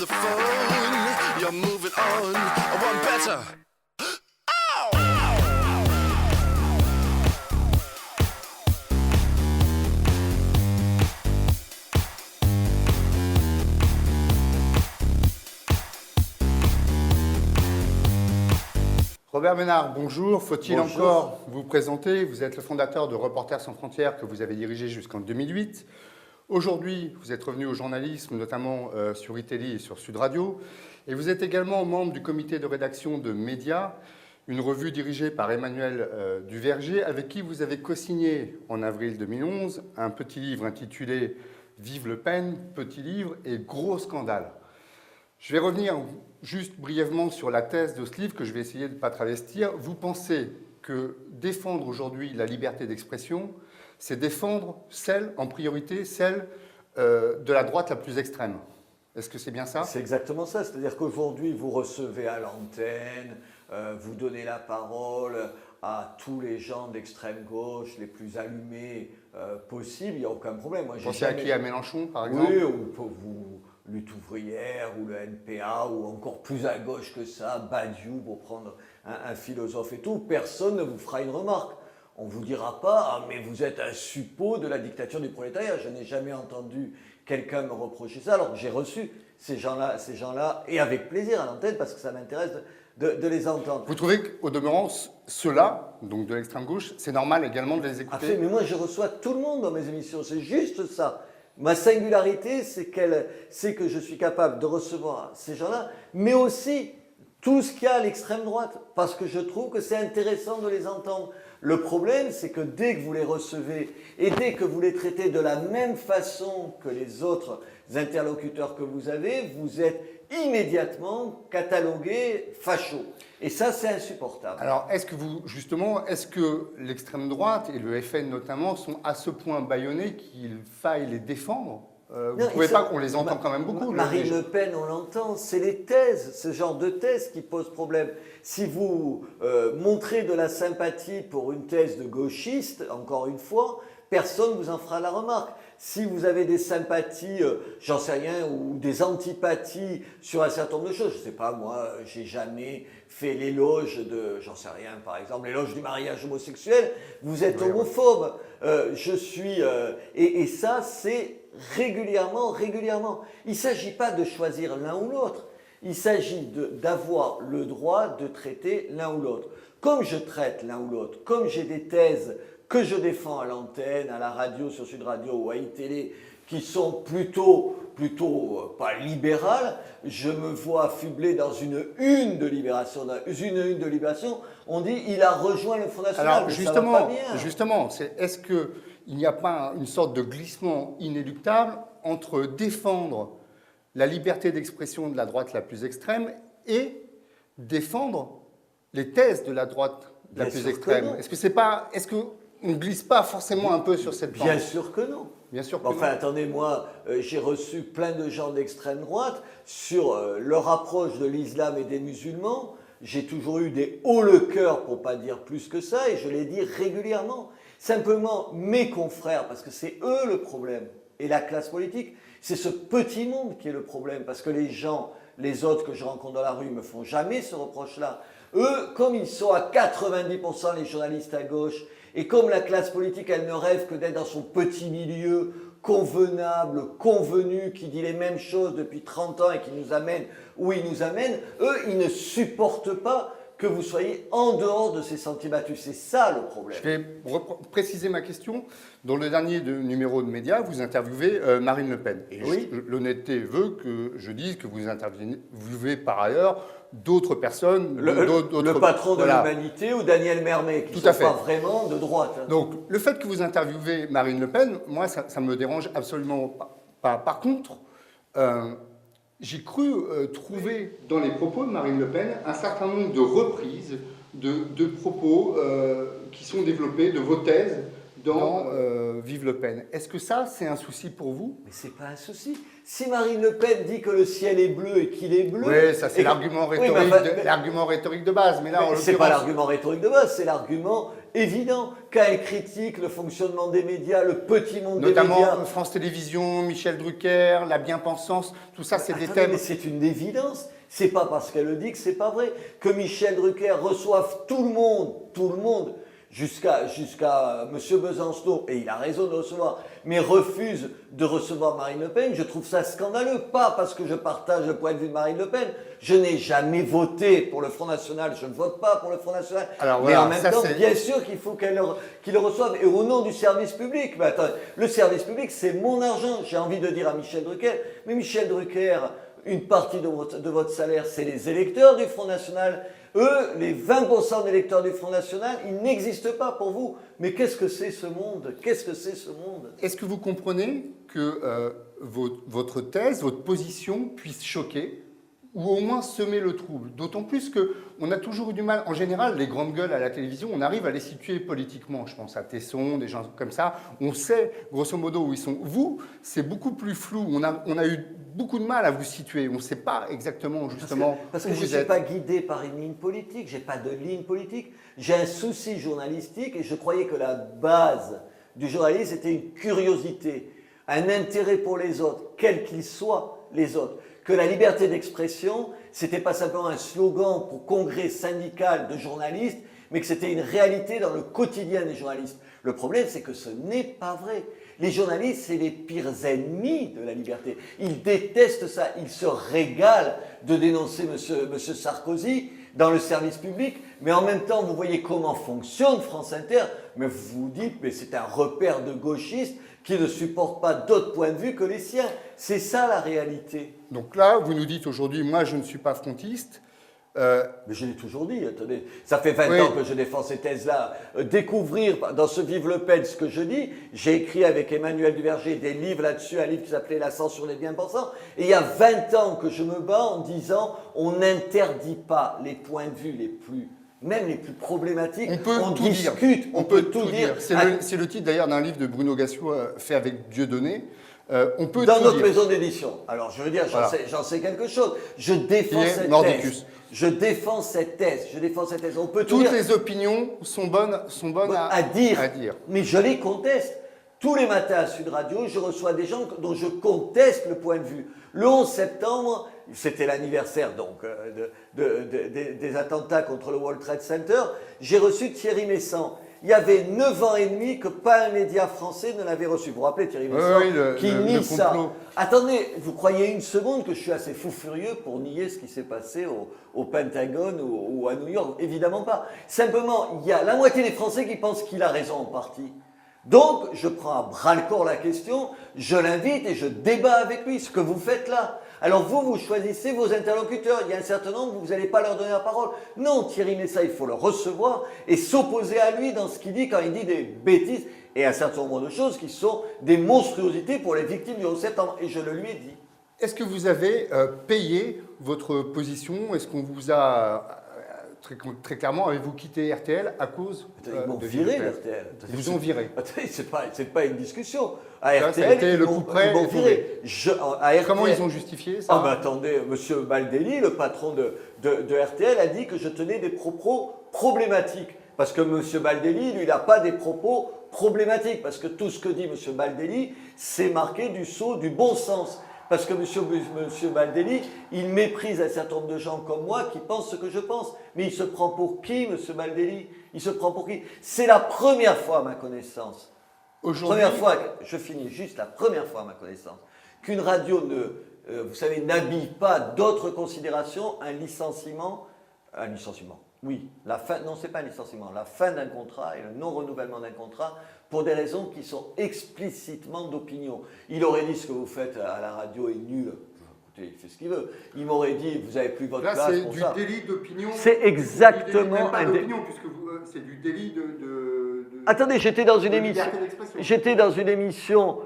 The phone, you're moving on. I want better. Robert Ménard, bonjour. Faut-il Bonjour. encore vous présenter? Vous êtes le fondateur de Reporters sans frontières que vous avez dirigé jusqu'en 2008. Aujourd'hui, vous êtes revenu au journalisme, notamment sur iTélé et sur Sud Radio. Et vous êtes également membre du comité de rédaction de Média, une revue dirigée par Emmanuel Duverger, avec qui vous avez co-signé en avril 2011 un petit livre intitulé « Vive Le Pen », petit livre et gros scandale. Je vais revenir juste brièvement sur la thèse de ce livre que je vais essayer de ne pas travestir. Vous pensez que défendre aujourd'hui la liberté d'expression, c'est défendre en priorité, celle de la droite la plus extrême. Est-ce que c'est bien ça? C'est exactement ça. C'est-à-dire qu'aujourd'hui, vous recevez à l'antenne, vous donnez la parole à tous les gens d'extrême gauche les plus allumés possibles, il n'y a aucun problème. Moi, Vous pensez à qui? À Mélenchon, par exemple? Oui, ou vous, Lutte ouvrière, ou le NPA, ou encore plus à gauche que ça, Badiou, pour prendre un philosophe et tout. Personne ne vous fera une remarque. On ne vous dira pas « Ah, mais vous êtes un suppôt de la dictature du prolétariat ». Je n'ai jamais entendu quelqu'un me reprocher ça, alors que j'ai reçu ces gens-là, et avec plaisir à l'antenne, parce que ça m'intéresse de les entendre. Vous trouvez qu'au demeurant, ceux-là, donc de l'extrême gauche, c'est normal également de les écouter? Absolument, mais moi je reçois tout le monde dans mes émissions, c'est juste ça. Ma singularité, c'est que je suis capable de recevoir ces gens-là, mais aussi tout ce qu'il y a à l'extrême droite, parce que je trouve que c'est intéressant de les entendre. Le problème, c'est que dès que vous les recevez et dès que vous les traitez de la même façon que les autres interlocuteurs que vous avez, vous êtes immédiatement catalogué facho. Et ça, c'est insupportable. Alors, est-ce que l'extrême droite et le FN notamment sont à ce point bâillonnés qu'il faille les défendre? Vous ne trouvez pas qu'on les entend quand même beaucoup? Marine Le Pen, on l'entend, c'est les thèses, ce genre de thèse qui pose problème. Si vous montrez de la sympathie pour une thèse de gauchiste, encore une fois, personne ne vous en fera la remarque. Si vous avez des sympathies, j'en sais rien, ou des antipathies sur un certain nombre de choses, je ne sais pas, moi, j'ai jamais fait l'éloge de, j'en sais rien, par exemple, l'éloge du mariage homosexuel, vous êtes homophobe. Et ça, c'est régulièrement. Il ne s'agit pas de choisir l'un ou l'autre. Il s'agit d'avoir le droit de traiter l'un ou l'autre. Comme je traite l'un ou l'autre, comme j'ai des thèses que je défends à l'antenne, à la radio, sur Sud Radio ou à iTélé, qui sont plutôt pas libérales, je me vois affublé dans une une de Libération. Dans une de Libération, on dit il a rejoint le Front National. Alors mais justement, ça va pas bien. est-ce qu'il n'y a pas une sorte de glissement inéluctable entre défendre la liberté d'expression de la droite la plus extrême et défendre les thèses de la droite la Bien plus sûr extrême? Est-ce qu'on ne glisse pas forcément un peu sur cette pente? Bien sûr que non. Bien sûr que Enfin, non. attendez, moi, j'ai reçu plein de gens d'extrême droite sur leur approche de l'islam et des musulmans. J'ai toujours eu des hauts le cœur, pour pas dire plus que ça, et je l'ai dit régulièrement. Simplement, mes confrères, parce que c'est eux le problème, et la classe politique, c'est ce petit monde qui est le problème, parce que les autres que je rencontre dans la rue, me font jamais ce reproche-là. Eux, comme ils sont à 90% les journalistes à gauche, et comme la classe politique, elle ne rêve que d'être dans son petit milieu convenable, convenu, qui dit les mêmes choses depuis 30 ans et qui nous amène où il nous amène, eux, ils ne supportent pas que vous soyez en dehors de ces sentiers battus. C'est ça le problème. Je vais préciser ma question. Dans le dernier numéro de Média, vous interviewez Marine Le Pen. Et Oui. l'honnêteté veut que je dise que vous interviewez par ailleurs d'autres personnes. Le patron de voilà. l'Humanité ou Daniel Mermet, qui Tout ne à sont fait. pas vraiment de droite. Hein. Donc, le fait que vous interviewez Marine Le Pen, moi, ça me dérange absolument pas. Par contre, j'ai cru trouver dans les propos de Marine Le Pen un certain nombre de reprises de propos qui sont développés, de vos thèses dans Vive Le Pen. Est-ce que ça, c'est un souci pour vous? Mais c'est pas un souci. Si Marine Le Pen dit que le ciel est bleu et qu'il est bleu... Oui, ça c'est et- l'argument Oui, rhétorique, mais enfin, l'argument rhétorique de base. Mais là, en c'est pas l'occurrence, l'argument rhétorique de base, c'est l'argument évident. Quand elle critique le fonctionnement des médias, le petit monde des médias... notamment France Télévisions, Michel Drucker, la bien-pensance, tout ça, c'est des Attendez, thèmes. mais c'est une évidence. C'est pas parce qu'elle le dit que c'est pas vrai. Que Michel Drucker reçoive tout le monde, jusqu'à M. Besancenot, et il a raison de recevoir, mais refuse de recevoir Marine Le Pen, je trouve ça scandaleux. Pas parce que je partage le point de vue de Marine Le Pen. Je n'ai jamais voté pour le Front National, je ne vote pas pour le Front National. Alors, mais voilà, en même ça, temps, c'est- bien sûr qu'il faut qu'il le reçoive, et au nom du service public. Mais attends, le service public, c'est mon argent. J'ai envie de dire à Michel Drucker, mais Michel Drucker, une partie de votre salaire, c'est les électeurs du Front National. Eux, les 20% d'électeurs du Front National, ils n'existent pas pour vous. Mais qu'est-ce que c'est ce monde? Qu'est-ce que c'est ce monde? Est-ce que vous comprenez que votre thèse, votre position puisse choquer ou au moins semer le trouble? D'autant plus qu'on a toujours eu du mal. En général, les grandes gueules à la télévision, on arrive à les situer politiquement. Je pense à Tesson, des gens comme ça. On sait grosso modo où ils sont. Vous, c'est beaucoup plus flou. On a eu beaucoup de mal à vous situer. On ne sait pas exactement justement Parce où que je ne vous suis êtes. pas guidé par une ligne politique, j'ai pas de ligne politique. J'ai un souci journalistique et je croyais que la base du journalisme était une curiosité, un intérêt pour les autres, quels qu'ils soient les autres. Que la liberté d'expression, c'était pas simplement un slogan pour congrès syndical de journalistes, mais que c'était une réalité dans le quotidien des journalistes. Le problème, c'est que ce n'est pas vrai. Les journalistes, c'est les pires ennemis de la liberté. Ils détestent ça. Ils se régalent de dénoncer monsieur Sarkozy dans le service public. Mais en même temps, vous voyez comment fonctionne France Inter. Mais vous vous dites, mais c'est un repère de gauchistes qui ne supportent pas d'autres points de vue que les siens. C'est ça la réalité. Donc là, vous nous dites aujourd'hui, moi, je ne suis pas frontiste. Mais je l'ai toujours dit, attendez, ça fait 20 Oui. ans que je défends ces thèses-là. Découvrir dans ce Vive Le Pen ce que je dis, j'ai écrit avec Emmanuel Duverger des livres là-dessus, un livre qui s'appelait La censure des bien-pensants, et il y a 20 ans que je me bats en disant on n'interdit pas les points de vue même les plus problématiques, On peut tout discute, dire. on peut tout dire. C'est le titre d'ailleurs d'un livre de Bruno Gassio fait avec Dieudonné. On peut Dans tout notre dire. maison d'édition. Alors je veux dire, Voilà. j'en sais quelque chose. Je défends Qui est cette Mordicus. thèse. Je défends cette thèse. On peut tout Toutes dire. les opinions sont bonnes À dire. à dire. Mais je les conteste. Tous les matins à Sud Radio, je reçois des gens dont je conteste le point de vue. Le 11 septembre, c'était l'anniversaire donc des attentats contre le World Trade Center, j'ai reçu Thierry Messant. Il y avait 9 ans et demi que pas un média français ne l'avait reçu. Vous vous rappelez Thierry Messant qui nie le ça. complot. Attendez, vous croyez une seconde que je suis assez fou furieux pour nier ce qui s'est passé au Pentagone ou à New York? Évidemment pas. Simplement, il y a la moitié des Français qui pensent qu'il a raison en partie. Donc, je prends à bras-le-corps la question, je l'invite et je débat avec lui, ce que vous faites là. Alors vous choisissez vos interlocuteurs. Il y a un certain nombre, vous n'allez pas leur donner la parole. Non, Thierry Messat, il faut le recevoir et s'opposer à lui dans ce qu'il dit quand il dit des bêtises et un certain nombre de choses qui sont des monstruosités pour les victimes du 11 septembre. Et je le lui ai dit. Est-ce que vous avez payé votre position? Est-ce qu'on vous a, très clairement, avez-vous quitté RTL à cause Ils m'ont de viré Vive Le Pen? RTL. Ils vous ont viré. Attendez, c'est pas une discussion. À Ça, ça a été RTL, le ils coup m'ont près viré. À RTL, Comment ils ont justifié ça? Ah ben attendez, monsieur Baldelli, le patron de RTL, a dit que je tenais des propos problématiques. Parce que monsieur Baldelli, lui, il n'a pas des propos problématiques. Parce que tout ce que dit monsieur Baldelli, c'est marqué du sceau du bon sens. Parce que monsieur Baldelli, il méprise un certain nombre de gens comme moi qui pensent ce que je pense. Mais il se prend pour qui, monsieur Baldelli? Il se prend pour qui? C'est la première fois, à ma connaissance, Aujourd'hui, première fois, je finis juste la première fois à ma connaissance, qu'une radio vous savez, n'habille pas d'autres considérations un licenciement, oui, non c'est pas un licenciement, la fin d'un contrat et le non-renouvellement d'un contrat pour des raisons qui sont explicitement d'opinion. Il aurait dit ce que vous faites à la radio est nul. Écoutez, il fait ce qu'il veut. Il m'aurait dit, vous n'avez plus votre là, place c'est pour du ça. délit d'opinion. C'est exactement Même pas un délit. d'opinion, puisque c'est du délit de Attendez, j'étais dans une de émission. liberté d'expression. J'étais dans une émission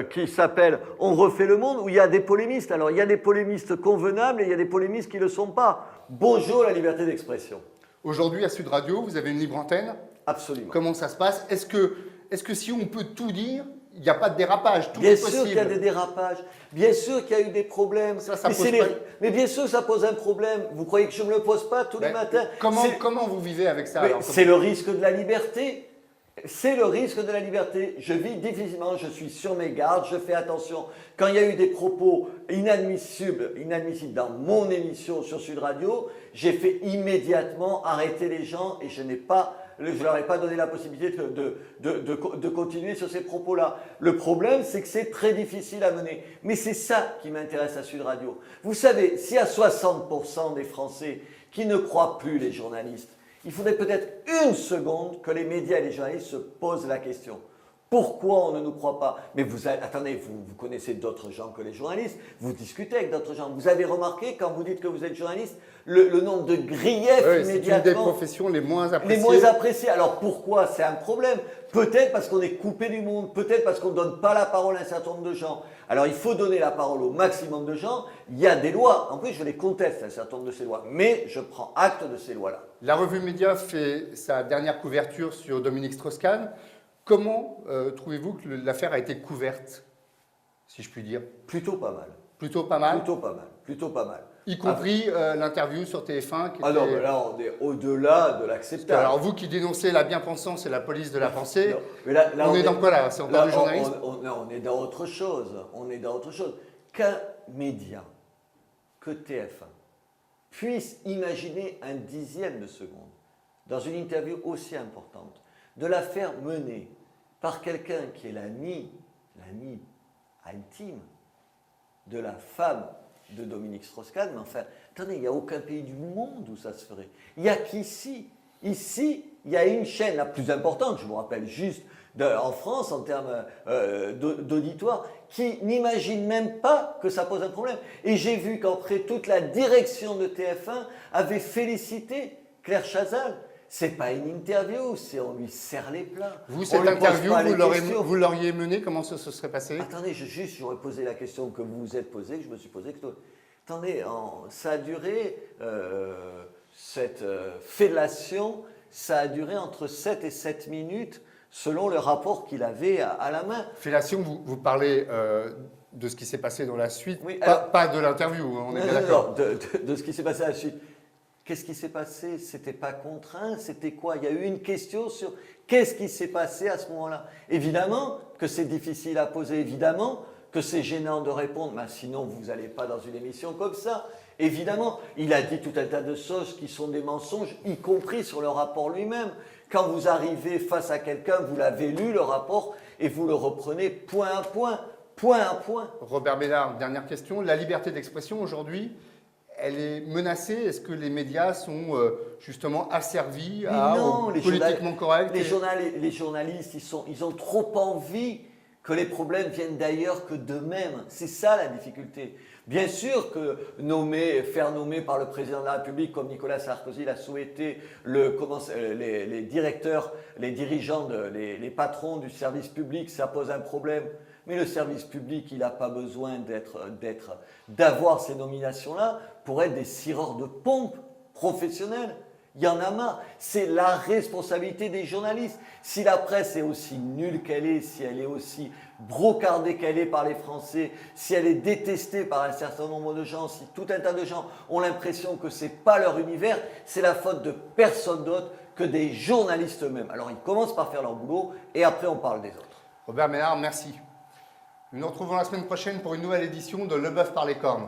qui s'appelle On refait le monde, où il y a des polémistes. Alors, il y a des polémistes convenables et il y a des polémistes qui ne le sont pas. Bonjour la liberté d'expression. Aujourd'hui, à Sud Radio, vous avez une libre antenne. Absolument. Comment ça se passe? Est-ce que si on peut tout dire, il n'y a pas de dérapage, tout Bien est sûr possible. qu'il y a des dérapages, bien sûr qu'il y a eu des problèmes. Ça mais, pose c'est pas- mais bien sûr que ça pose un problème. Vous croyez que je ne me le pose pas tous les Ben, matins? comment vous vivez avec ça Mais alors c'est le risque de la liberté. C'est le risque de la liberté. Je vis difficilement, je suis sur mes gardes, je fais attention. Quand il y a eu des propos inadmissibles dans mon émission sur Sud Radio, j'ai fait immédiatement arrêter les gens et je ne leur ai pas donné la possibilité de continuer sur ces propos-là. Le problème, c'est que c'est très difficile à mener. Mais c'est ça qui m'intéresse à Sud Radio. Vous savez, s'il y a 60% des Français qui ne croient plus les journalistes, il faudrait peut-être une seconde que les médias et les journalistes se posent la question. Pourquoi on ne nous croit pas? Mais attendez, vous connaissez d'autres gens que les journalistes, vous discutez avec d'autres gens. Vous avez remarqué, quand vous dites que vous êtes journaliste, le nombre de griefs Oui, c'est immédiatement. une des professions les moins appréciées. Les moins appréciés. Alors pourquoi? C'est un problème. Peut-être parce qu'on est coupé du monde, peut-être parce qu'on ne donne pas la parole à un certain nombre de gens. Alors il faut donner la parole au maximum de gens. Il y a des lois. En plus, je les conteste, un certain nombre de ces lois. Mais je prends acte de ces lois-là. La revue Média fait sa dernière couverture sur Dominique Strauss-Kahn. Comment trouvez-vous que l'affaire a été couverte, si je puis dire? Plutôt pas mal. Plutôt pas mal? Plutôt pas mal. Plutôt pas mal. Y compris l'interview sur TF1 qui Ah était... non, mais là, on est au-delà de l'acceptable. Alors vous qui dénoncez la bien-pensance et la police de la pensée, Non, mais là, on est dans quoi là? C'est encore là, du journalisme? on est dans autre chose. On est dans autre chose. Qu'un média, que TF1, puisse imaginer un dixième de seconde dans une interview aussi importante, de la faire mener par quelqu'un qui est l'ami intime de la femme de Dominique Strauss-Kahn, mais enfin, attendez, il n'y a aucun pays du monde où ça se ferait. Il n'y a qu'ici. Ici, il y a une chaîne la plus importante, je vous rappelle juste, en France, en termes d'auditoire, qui n'imagine même pas que ça pose un problème. Et j'ai vu qu'après, toute la direction de TF1 avait félicité Claire Chazal. C'est pas une interview, c'est on lui serre les plats. Vous, On cette lui pose interview, pas les questions. vous l'auriez menée, comment ça se serait passé? Attendez, j'aurais posé la question que vous vous êtes posée, que je me suis posée. Attendez, ça a duré, cette fellation, ça a duré entre 7 et 7 minutes, selon le rapport qu'il avait à la main. Fellation, vous parlez de ce qui s'est passé dans la suite, Oui, pas de l'interview, on est bien d'accord. De ce qui s'est passé à la suite. Qu'est-ce qui s'est passé? C'était pas contraint, c'était quoi? Il y a eu une question sur qu'est-ce qui s'est passé à ce moment-là. Évidemment que c'est difficile à poser, évidemment que c'est gênant de répondre, mais sinon vous n'allez pas dans une émission comme ça. Évidemment, il a dit tout un tas de choses qui sont des mensonges, y compris sur le rapport lui-même. Quand vous arrivez face à quelqu'un, vous l'avez lu le rapport et vous le reprenez point à point, point à point. Robert Ménard, dernière question. La liberté d'expression aujourd'hui, elle est menacée? Est-ce que les médias sont justement asservis au politiquement correct? Les journalistes, ils ont trop envie que les problèmes viennent d'ailleurs que d'eux-mêmes. C'est ça la difficulté. Bien sûr que faire nommer par le président de la République, comme Nicolas Sarkozy l'a souhaité, les directeurs, les dirigeants, les patrons du service public, ça pose un problème. Mais le service public, il n'a pas besoin d'avoir ces nominations-là pour être des sireurs de pompe professionnels. Il y en a marre. C'est la responsabilité des journalistes. Si la presse est aussi nulle qu'elle est, si elle est aussi brocardée qu'elle est par les Français, si elle est détestée par un certain nombre de gens, si tout un tas de gens ont l'impression que ce n'est pas leur univers, c'est la faute de personne d'autre que des journalistes eux-mêmes. Alors ils commencent par faire leur boulot et après on parle des autres. Robert Ménard, merci. Nous nous retrouvons la semaine prochaine pour une nouvelle édition de Le Bœuf par les cornes.